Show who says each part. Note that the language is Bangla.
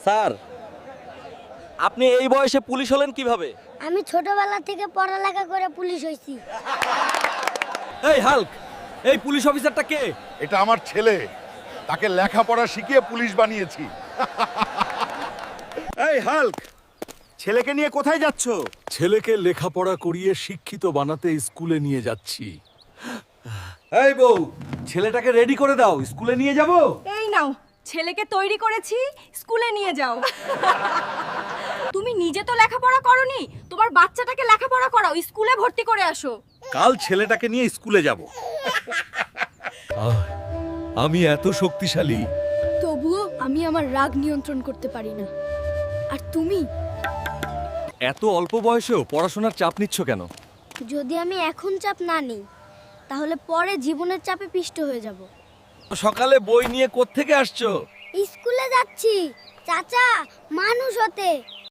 Speaker 1: স্যার, আপনি এই বয়সে পুলিশ হলেন কিভাবে?
Speaker 2: আমি ছোটবেলা থেকে পড়ালেখা করে পুলিশ হইছি।
Speaker 1: এই হাল্ক, এই পুলিশ অফিসারটা কে?
Speaker 3: এটা আমার ছেলে, তাকে লেখাপড়া শিখিয়ে পুলিশ বানিয়েছি।
Speaker 4: এই হাল্ক, ছেলেকে নিয়ে কোথায় যাচ্ছ?
Speaker 5: ছেলেকে লেখাপড়া করিয়ে শিক্ষিত বানাতে স্কুলে নিয়ে যাচ্ছি।
Speaker 1: এই বউ, ছেলেটাকে রেডি করে দাও, স্কুলে নিয়ে যাব।
Speaker 6: এই নাও, ছেলেকে তৈরি করেছি, স্কুলে নিয়ে যাও। তুমি নিজে তো লেখাপড়া করনি, তোমার বাচ্চাটাকে লেখাপড়া করাও, স্কুলে ভর্তি করে আসো।
Speaker 4: কাল ছেলেটাকে নিয়ে স্কুলে যাব।
Speaker 5: আমি এত শক্তিশালী।
Speaker 6: তবুও আমি আমার রাগ নিয়ন্ত্রণ করতে পারি না। আর তুমি?
Speaker 1: এত অল্প বয়সেও পড়াশোনার চাপ নিচ্ছ কেন?
Speaker 2: যদি আমি এখন চাপ না নিই তাহলে পরে জীবনের চাপে পিষ্ট হয়ে যাব।
Speaker 1: সকালে বই নিয়ে কোত্থেকে আসছো?
Speaker 2: স্কুলে যাচ্ছি চাচা, মানুষ হতে।